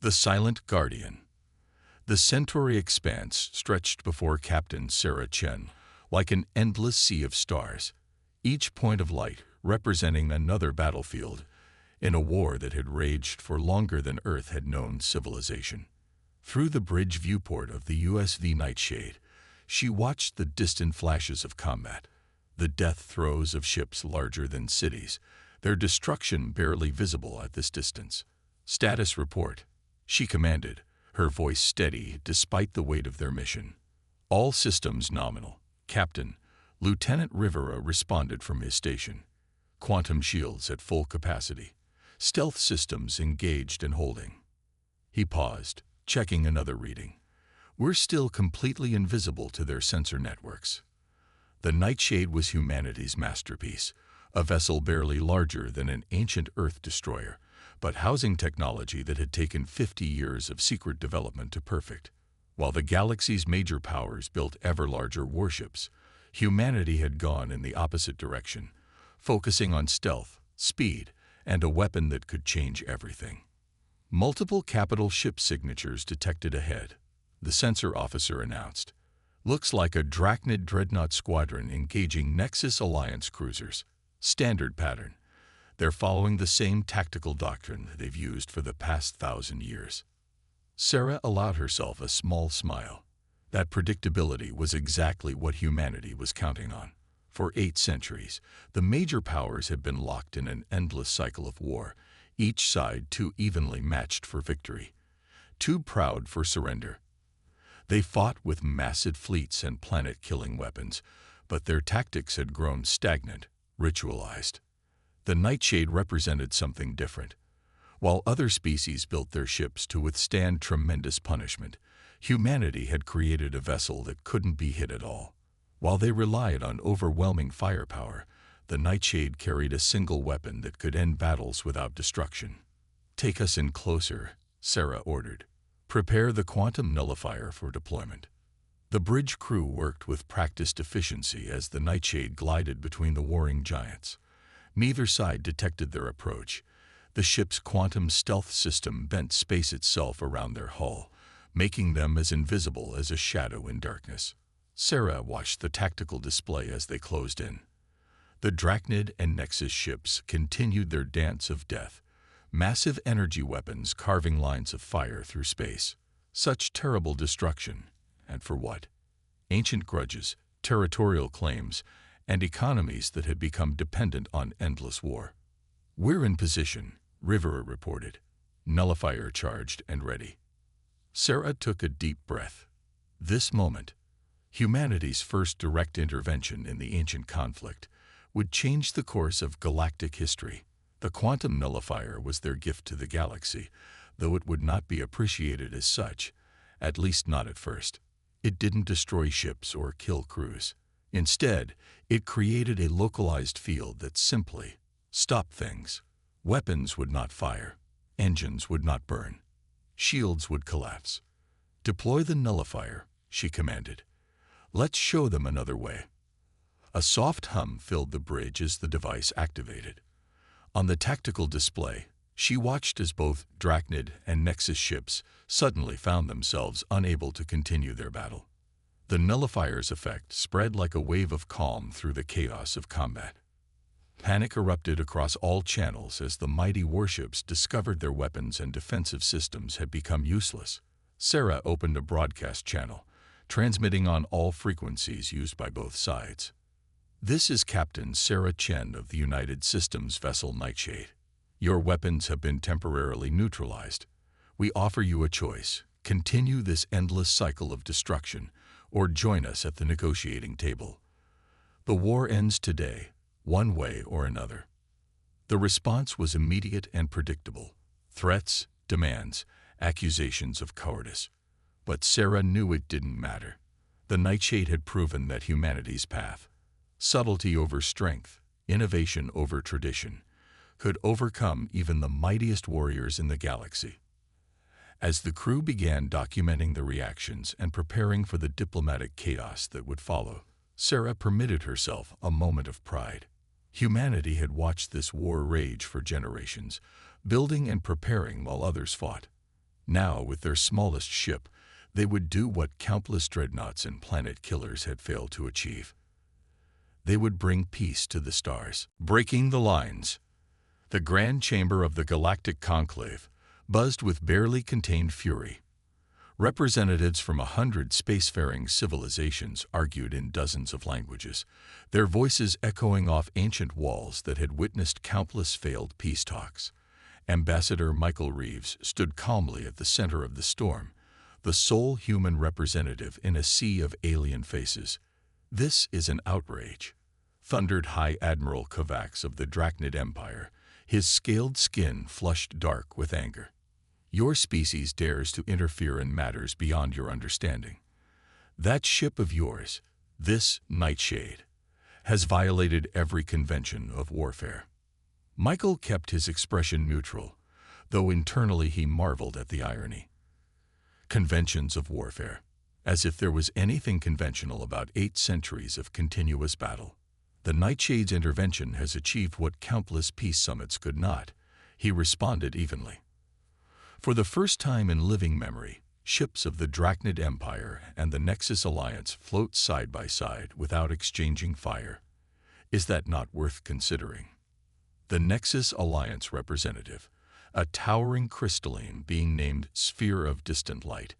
The Silent Guardian. The Centauri expanse stretched before Captain Sarah Chen like an endless sea of stars, each point of light representing another battlefield in a war that had raged for longer than Earth had known civilization. Through the bridge viewport of the USV Nightshade, she watched the distant flashes of combat, the death throes of ships larger than cities, their destruction barely visible at this distance. "Status report," she commanded, her voice steady despite the weight of their mission. "All systems nominal, Captain." Lieutenant Rivera responded from his station. "Quantum shields at full capacity. Stealth systems engaged and holding." He paused, checking another reading. "We're still completely invisible to their sensor networks." The Nightshade was humanity's masterpiece, a vessel barely larger than an ancient Earth destroyer, but housing technology that had taken 50 years of secret development to perfect. While the galaxy's major powers built ever larger warships, humanity had gone in the opposite direction, focusing on stealth, speed, and a weapon that could change everything. Multiple capital ship signatures detected ahead, the sensor officer announced. "Looks like a Drachnid dreadnought squadron engaging Nexus Alliance cruisers. Standard pattern. They're following the same tactical doctrine they've used for the past 1,000 years." Sarah allowed herself a small smile. That predictability was exactly what humanity was counting on. For 8 centuries, the major powers had been locked in an endless cycle of war, each side too evenly matched for victory, too proud for surrender. They fought with massive fleets and planet-killing weapons, but their tactics had grown stagnant, ritualized. The Nightshade represented something different. While other species built their ships to withstand tremendous punishment, humanity had created a vessel that couldn't be hit at all. While they relied on overwhelming firepower, the Nightshade carried a single weapon that could end battles without destruction. "Take us in closer," Sarah ordered. "Prepare the quantum nullifier for deployment." The bridge crew worked with practiced efficiency as the Nightshade glided between the warring giants. Neither side detected their approach. The ship's quantum stealth system bent space itself around their hull, making them as invisible as a shadow in darkness. Sarah watched the tactical display as they closed in. The Drachnid and Nexus ships continued their dance of death, massive energy weapons carving lines of fire through space. Such terrible destruction, and for what? Ancient grudges, territorial claims, and economies that had become dependent on endless war. "We're in position," Rivera reported. "Nullifier charged and ready." Sarah took a deep breath. This moment, humanity's first direct intervention in the ancient conflict, would change the course of galactic history. The quantum nullifier was their gift to the galaxy, though it would not be appreciated as such, at least not at first. It didn't destroy ships or kill crews. Instead, it created a localized field that simply stopped things. Weapons would not fire, engines would not burn, shields would collapse. "Deploy the nullifier," she commanded. "Let's show them another way." A soft hum filled the bridge as the device activated. On the tactical display, she watched as both Drachnid and Nexus ships suddenly found themselves unable to continue their battle. The nullifier's effect spread like a wave of calm through the chaos of combat. Panic erupted across all channels as the mighty warships discovered their weapons and defensive systems had become useless. Sarah opened a broadcast channel, transmitting on all frequencies used by both sides. "This is Captain Sarah Chen of the United Systems vessel Nightshade. Your weapons have been temporarily neutralized. We offer you a choice: continue this endless cycle of destruction, or join us at the negotiating table. The war ends today, one way or another." The response was immediate and predictable: threats, demands, accusations of cowardice. But Sarah knew it didn't matter. The Nightshade had proven that humanity's path, subtlety over strength, innovation over tradition, could overcome even the mightiest warriors in the galaxy. As the crew began documenting the reactions and preparing for the diplomatic chaos that would follow, Sarah permitted herself a moment of pride. Humanity had watched this war rage for generations, building and preparing while others fought. Now, with their smallest ship, they would do what countless dreadnoughts and planet killers had failed to achieve. They would bring peace to the stars, breaking the lines. The grand chamber of the Galactic Conclave buzzed with barely contained fury. Representatives from 100 spacefaring civilizations argued in dozens of languages, their voices echoing off ancient walls that had witnessed countless failed peace talks. Ambassador Michael Reeves stood calmly at the center of the storm, the sole human representative in a sea of alien faces. "This is an outrage," thundered High Admiral Kovacs of the Drachnid Empire, his scaled skin flushed dark with anger. "Your species dares to interfere in matters beyond your understanding. That ship of yours, this Nightshade, has violated every convention of warfare." Michael kept his expression neutral, though internally he marveled at the irony. Conventions of warfare. As if there was anything conventional about 8 centuries of continuous battle. "The Nightshade's intervention has achieved what countless peace summits could not," he responded evenly. For the first time in living memory, ships of the Drachnid Empire and the Nexus Alliance float side by side without exchanging fire. Is that not worth considering? The Nexus Alliance representative, a towering crystalline being named Sphere of Distant Light,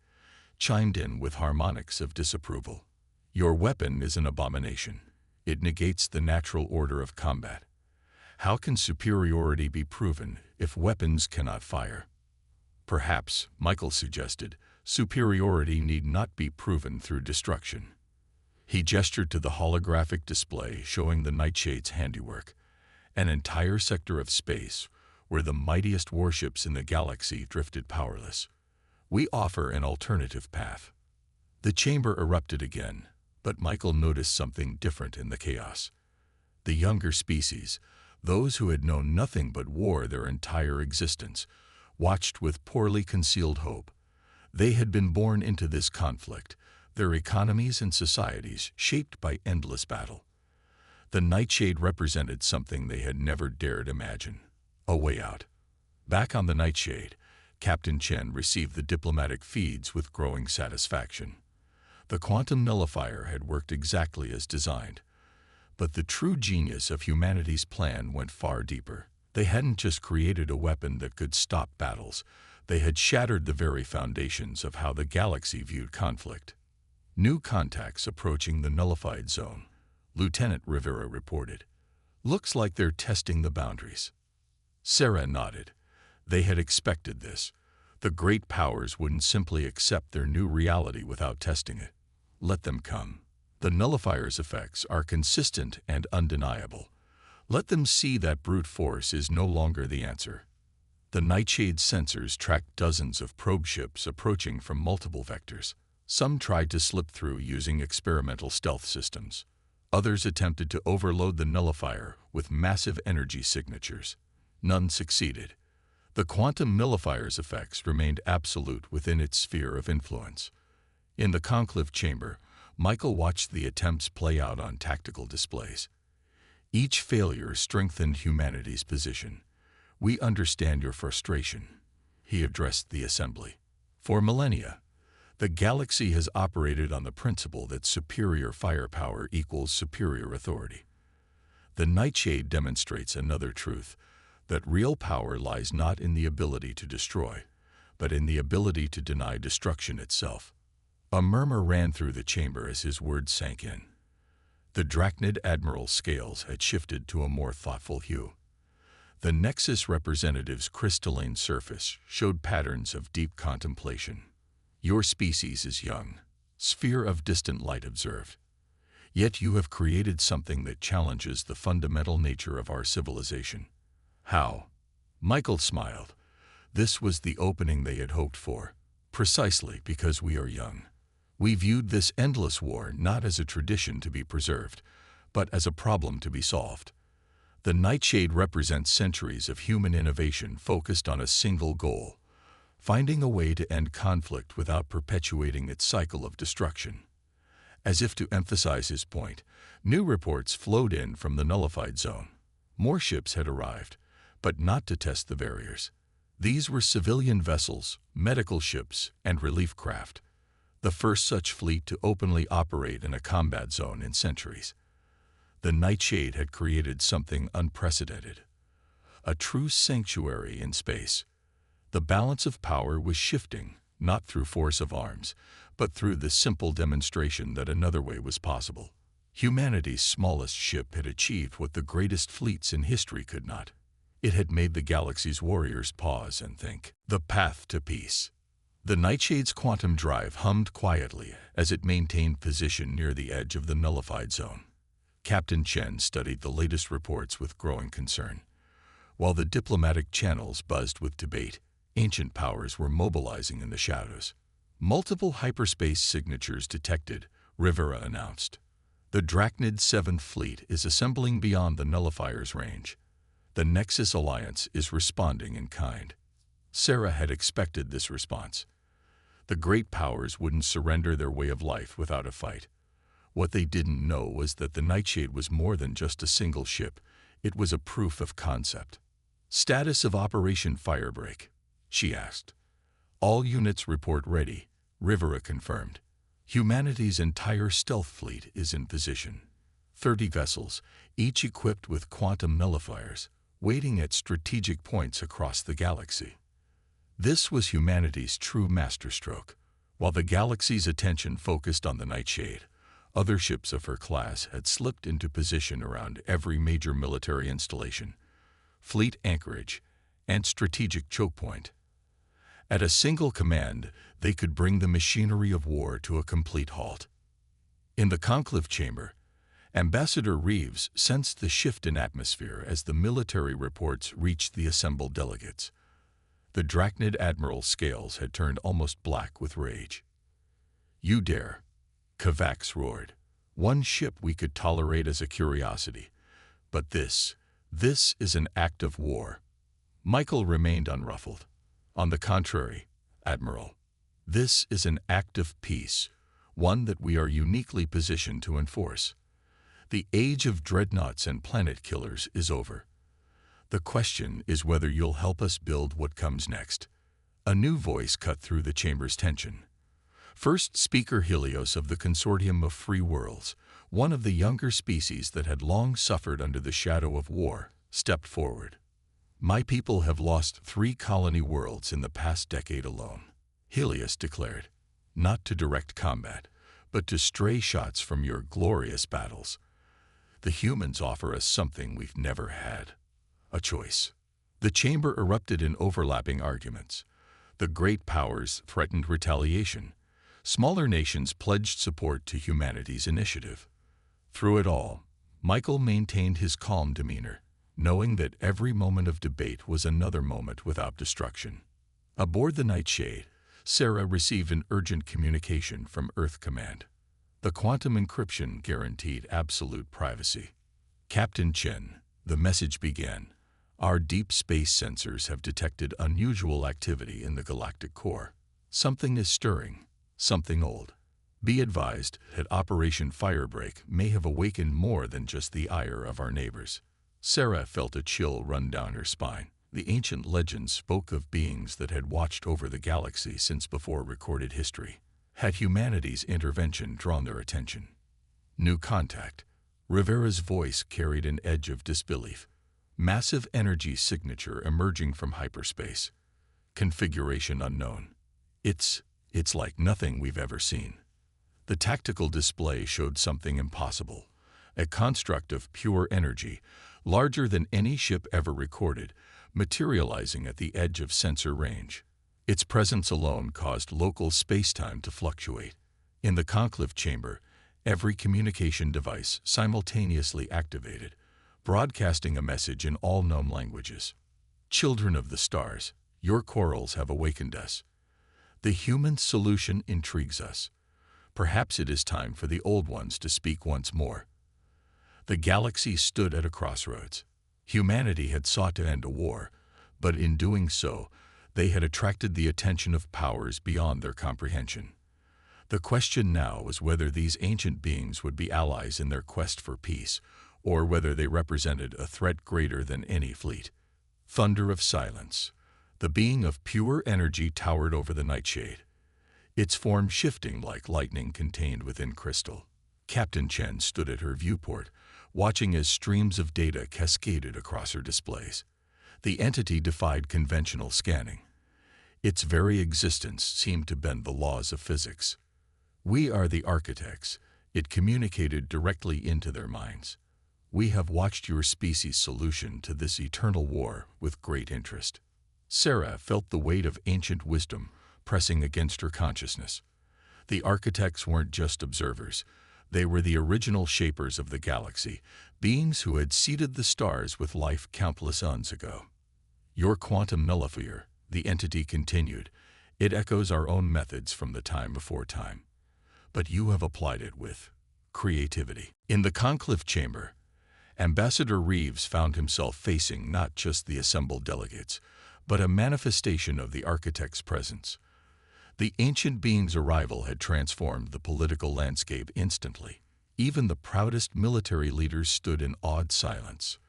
chimed in with harmonics of disapproval. "Your weapon is an abomination. It negates the natural order of combat. How can superiority be proven if weapons cannot fire?" "Perhaps," Michael suggested, "superiority need not be proven through destruction." He gestured to the holographic display showing the Nightshade's handiwork, an entire sector of space where the mightiest warships in the galaxy drifted powerless. "We offer an alternative path." The chamber erupted again, but Michael noticed something different in the chaos. The younger species, those who had known nothing but war their entire existence, watched with poorly concealed hope. They had been born into this conflict, their economies and societies shaped by endless battle. The Nightshade represented something they had never dared imagine: a way out. Back on the Nightshade, Captain Chen received the diplomatic feeds with growing satisfaction. The quantum nullifier had worked exactly as designed. But the true genius of humanity's plan went far deeper. They hadn't just created a weapon that could stop battles. They had shattered the very foundations of how the galaxy viewed conflict. "New contacts approaching the nullified zone," Lieutenant Rivera reported. "Looks like they're testing the boundaries." Sarah nodded. They had expected this. The great powers wouldn't simply accept their new reality without testing it. Let them come. The nullifier's effects are consistent and undeniable. Let them see that brute force is no longer the answer. The Nightshade's sensors tracked dozens of probe ships approaching from multiple vectors. Some tried to slip through using experimental stealth systems. Others attempted to overload the nullifier with massive energy signatures. None succeeded. The quantum nullifier's effects remained absolute within its sphere of influence. In the conclave chamber, Michael watched the attempts play out on tactical displays. Each failure strengthened humanity's position. "We understand your frustration," he addressed the assembly. "For millennia, the galaxy has operated on the principle that superior firepower equals superior authority. The Nightshade demonstrates another truth, that real power lies not in the ability to destroy, but in the ability to deny destruction itself." A murmur ran through the chamber as his words sank in. The Drachnid Admiral's scales had shifted to a more thoughtful hue. The Nexus representative's crystalline surface showed patterns of deep contemplation. "Your species is young," Sphere of Distant Light observed. "Yet you have created something that challenges the fundamental nature of our civilization." "How?" Michael smiled. This was the opening they had hoped for. "Precisely because we are young. We viewed this endless war not as a tradition to be preserved, but as a problem to be solved. The Nightshade represents centuries of human innovation focused on a single goal: finding a way to end conflict without perpetuating its cycle of destruction." As if to emphasize his point, new reports flowed in from the nullified zone. More ships had arrived, but not to test the barriers. These were civilian vessels, medical ships, and relief craft, the first such fleet to openly operate in a combat zone in centuries. The Nightshade had created something unprecedented, a true sanctuary in space. The balance of power was shifting, not through force of arms, but through the simple demonstration that another way was possible. Humanity's smallest ship had achieved what the greatest fleets in history could not. It had made the galaxy's warriors pause and think. The path to peace. The Nightshade's quantum drive hummed quietly as it maintained position near the edge of the nullified zone. Captain Chen studied the latest reports with growing concern. While the diplomatic channels buzzed with debate, ancient powers were mobilizing in the shadows. Multiple hyperspace signatures detected, Rivera announced. The Drachnid 7th Fleet is assembling beyond the nullifier's range. The Nexus Alliance is responding in kind. Sarah had expected this response. The great powers wouldn't surrender their way of life without a fight. What they didn't know was that the Nightshade was more than just a single ship. It was a proof of concept. Status of Operation Firebreak, she asked. All units report ready, Rivera confirmed. Humanity's entire stealth fleet is in position. 30 vessels, each equipped with quantum nullifiers, waiting at strategic points across the galaxy. This was humanity's true masterstroke. While the galaxy's attention focused on the Nightshade, other ships of her class had slipped into position around every major military installation, fleet anchorage, and strategic choke point. At a single command, they could bring the machinery of war to a complete halt. In the conclave chamber, Ambassador Reeves sensed the shift in atmosphere as the military reports reached the assembled delegates. The Drachnid Admiral's scales had turned almost black with rage. "You dare!" Kavax roared. "One ship we could tolerate as a curiosity. But this is an act of war." Michael remained unruffled. "On the contrary, Admiral, this is an act of peace, one that we are uniquely positioned to enforce. The age of dreadnoughts and planet killers is over. The question is whether you'll help us build what comes next." A new voice cut through the chamber's tension. First Speaker Helios of the Consortium of Free Worlds, one of the younger species that had long suffered under the shadow of war, stepped forward. "My people have lost 3 colony worlds in the past decade alone," Helios declared, "not to direct combat, but to stray shots from your glorious battles. The humans offer us something we've never had, a choice." The chamber erupted in overlapping arguments. The great powers threatened retaliation. Smaller nations pledged support to humanity's initiative. Through it all, Michael maintained his calm demeanor, knowing that every moment of debate was another moment without destruction. Aboard the Nightshade, Sarah received an urgent communication from Earth Command. The quantum encryption guaranteed absolute privacy. "Captain Chen," the message began, "our deep space sensors have detected unusual activity in the galactic core. Something is stirring, something old. Be advised that Operation Firebreak may have awakened more than just the ire of our neighbors." Sarah felt a chill run down her spine. The ancient legends spoke of beings that had watched over the galaxy since before recorded history. Had humanity's intervention drawn their attention? New contact. Rivera's voice carried an edge of disbelief. Massive energy signature emerging from hyperspace. Configuration unknown. It's like nothing we've ever seen. The tactical display showed something impossible. A construct of pure energy, larger than any ship ever recorded, materializing at the edge of sensor range. Its presence alone caused local space-time to fluctuate. In the conclave chamber, every communication device simultaneously activated, broadcasting a message in all known languages. "Children of the stars, your quarrels have awakened us. The human solution intrigues us. Perhaps it is time for the old ones to speak once more." The galaxy stood at a crossroads. Humanity had sought to end a war, but in doing so, they had attracted the attention of powers beyond their comprehension. The question now was whether these ancient beings would be allies in their quest for peace, or whether they represented a threat greater than any fleet. Thunder of silence. The being of pure energy towered over the nightshade, its form shifting like lightning contained within crystal. Captain Chen stood at her viewport, watching as streams of data cascaded across her displays. The entity defied conventional scanning. Its very existence seemed to bend the laws of physics. "We are the architects," it communicated directly into their minds. "We have watched your species' solution to this eternal war with great interest." Sarah felt the weight of ancient wisdom pressing against her consciousness. The architects weren't just observers. They were the original shapers of the galaxy, beings who had seeded the stars with life countless eons ago. "Your quantum nullifier," the entity continued, "it echoes our own methods from the time before time. But you have applied it with creativity." In the conclave chamber, Ambassador Reeves found himself facing not just the assembled delegates, but a manifestation of the architect's presence. The ancient being's arrival had transformed the political landscape instantly. Even the proudest military leaders stood in awed silence.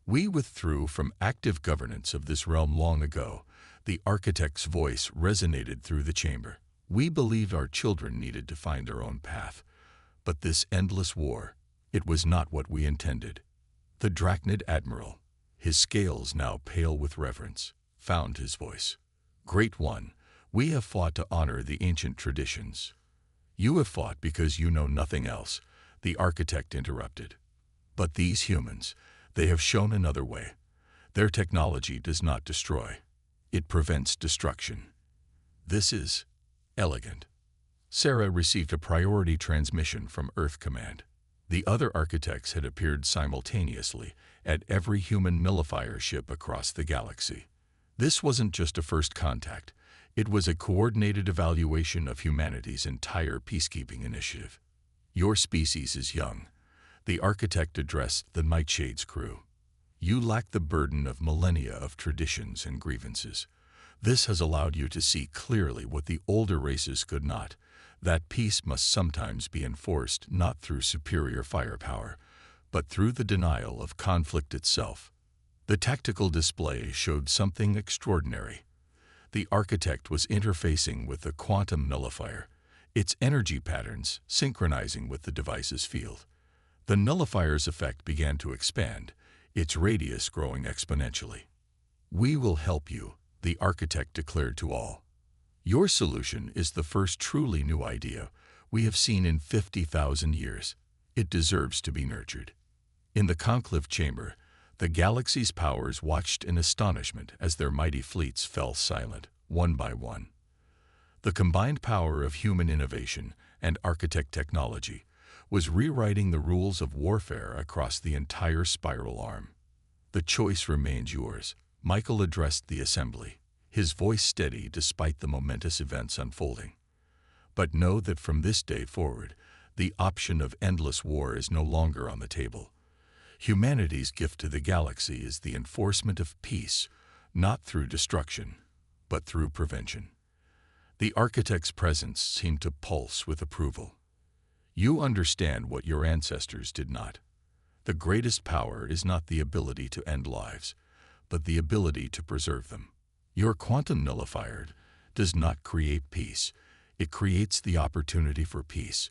"We withdrew from active governance of this realm long ago," the architect's voice resonated through the chamber. "We believed our children needed to find their own path. But this endless war, it was not what we intended." The Drachnid Admiral, his scales now pale with reverence, found his voice. "Great One, we have fought to honor the ancient traditions." "You have fought because you know nothing else," the architect interrupted. "But these humans, they have shown another way. Their technology does not destroy. It prevents destruction. This is elegant." Sarah received a priority transmission from Earth Command. The other architects had appeared simultaneously at every human nullifier ship across the galaxy. This wasn't just a first contact. It was a coordinated evaluation of humanity's entire peacekeeping initiative. "Your species is young," the architect addressed the Nightshade's crew. "You lack the burden of millennia of traditions and grievances. This has allowed you to see clearly what the older races could not, that peace must sometimes be enforced not through superior firepower, but through the denial of conflict itself." The tactical display showed something extraordinary. The architect was interfacing with the quantum nullifier, its energy patterns synchronizing with the device's field. The nullifier's effect began to expand, its radius growing exponentially. "We will help you," the architect declared to all. "Your solution is the first truly new idea we have seen in 50,000 years. It deserves to be nurtured." In the conclave chamber, the galaxy's powers watched in astonishment as their mighty fleets fell silent, one by one. The combined power of human innovation and architect technology was rewriting the rules of warfare across the entire spiral arm. "The choice remains yours," Michael addressed the assembly, his voice steady despite the momentous events unfolding. "But know that from this day forward, the option of endless war is no longer on the table. Humanity's gift to the galaxy is the enforcement of peace, not through destruction, but through prevention." The architect's presence seemed to pulse with approval. "You understand what your ancestors did not. The greatest power is not the ability to end lives, but the ability to preserve them. Your quantum nullifier does not create peace. It creates the opportunity for peace.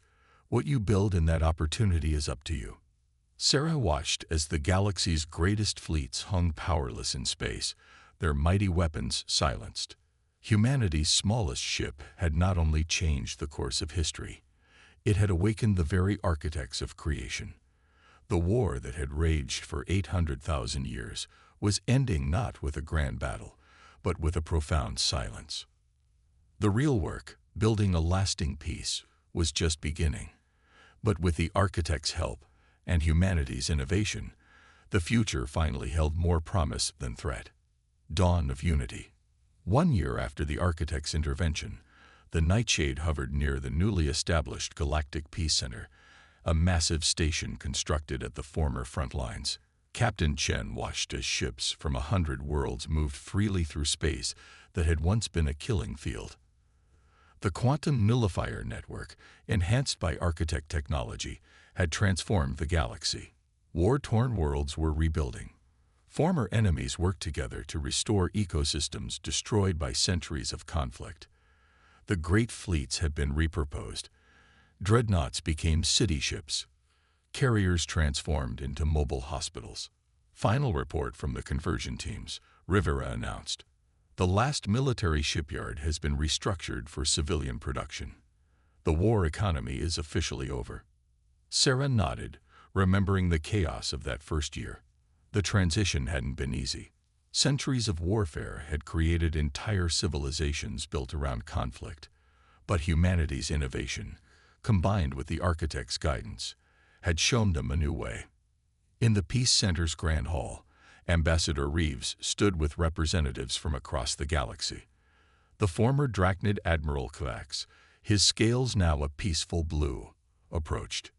What you build in that opportunity is up to you." Sarah watched as the galaxy's greatest fleets hung powerless in space, their mighty weapons silenced. Humanity's smallest ship had not only changed the course of history, it had awakened the very architects of creation. The war that had raged for 800,000 years was ending not with a grand battle, but with a profound silence. The real work, building a lasting peace, was just beginning. But with the architect's help and humanity's innovation, the future finally held more promise than threat. Dawn of Unity. 1 year after the architect's intervention, the Nightshade hovered near the newly established Galactic Peace Center, a massive station constructed at the former front lines. Captain Chen watched as ships from 100 worlds moved freely through space that had once been a killing field. The quantum nullifier network, enhanced by architect technology, had transformed the galaxy. War-torn worlds were rebuilding. Former enemies worked together to restore ecosystems destroyed by centuries of conflict. The great fleets had been repurposed. Dreadnoughts became city ships. Carriers transformed into mobile hospitals. Final report from the conversion teams, Rivera announced. The last military shipyard has been restructured for civilian production. The war economy is officially over. Sarah nodded, remembering the chaos of that first year. The transition hadn't been easy. Centuries of warfare had created entire civilizations built around conflict. But humanity's innovation, combined with the architect's guidance, had shown them a new way. In the Peace Center's Grand Hall, Ambassador Reeves stood with representatives from across the galaxy. The former Drachnid Admiral Kovacs, his scales now a peaceful blue, approached.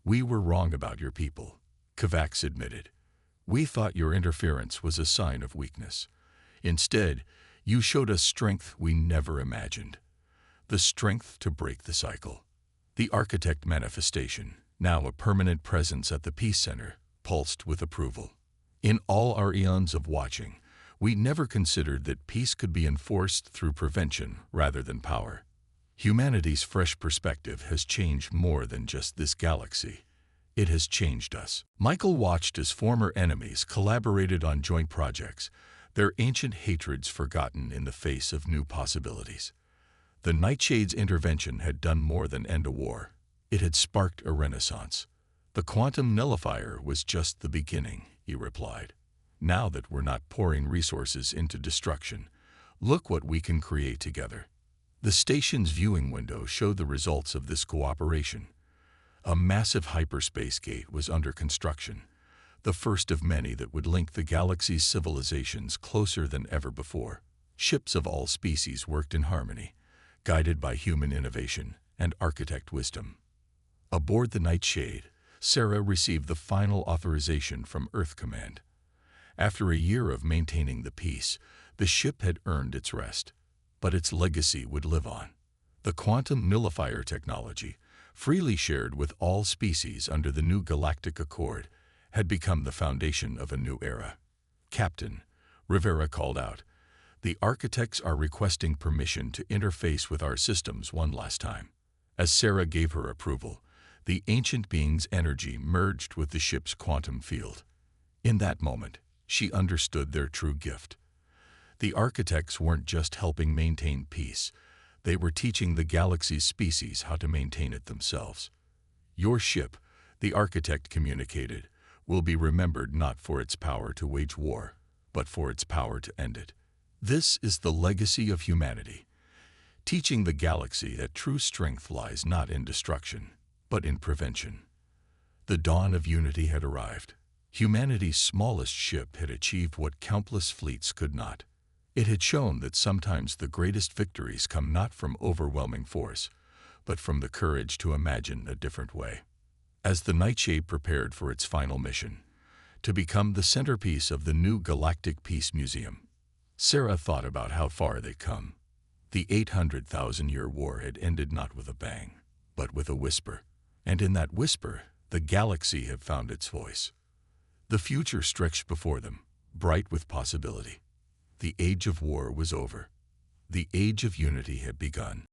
"We were wrong about your people," Kovacs admitted. "We thought your interference was a sign of weakness. Instead, you showed us strength we never imagined. The strength to break the cycle." The architect manifestation, now a permanent presence at the Peace Center, pulsed with approval. In all our eons of watching, we never considered that peace could be enforced through prevention rather than power. Humanity's fresh perspective has changed more than just this galaxy. It has changed us. Michael watched as former enemies collaborated on joint projects, their ancient hatreds forgotten in the face of new possibilities. The Nightshade's intervention had done more than end a war. It had sparked a renaissance. "The quantum nullifier was just the beginning," he replied. "Now that we're not pouring resources into destruction, look what we can create together." The station's viewing window showed the results of this cooperation. A massive hyperspace gate was under construction, the first of many that would link the galaxy's civilizations closer than ever before. Ships of all species worked in harmony, guided by human innovation and architect wisdom. Aboard the Nightshade, Sarah received the final authorization from Earth Command. After a year of maintaining the peace, the ship had earned its rest, but its legacy would live on. The quantum nullifier technology, freely shared with all species under the new Galactic Accord, had become the foundation of a new era. "Captain," Rivera called out, "the architects are requesting permission to interface with our systems one last time." As Sarah gave her approval, the ancient being's energy merged with the ship's quantum field. In that moment, she understood their true gift. The architects weren't just helping maintain peace, they were teaching the galaxy's species how to maintain it themselves. "Your ship," the architect communicated, "will be remembered not for its power to wage war, but for its power to end it." This is the legacy of humanity, teaching the galaxy that true strength lies not in destruction, but in prevention. The dawn of unity had arrived. Humanity's smallest ship had achieved what countless fleets could not. It had shown that sometimes the greatest victories come not from overwhelming force, but from the courage to imagine a different way. As the Nightshade prepared for its final mission, to become the centerpiece of the new Galactic Peace Museum, Sarah thought about how far they'd come. The 800,000-year war had ended not with a bang, but with a whisper. And in that whisper, the galaxy had found its voice. The future stretched before them, bright with possibility. The age of war was over. The age of unity had begun.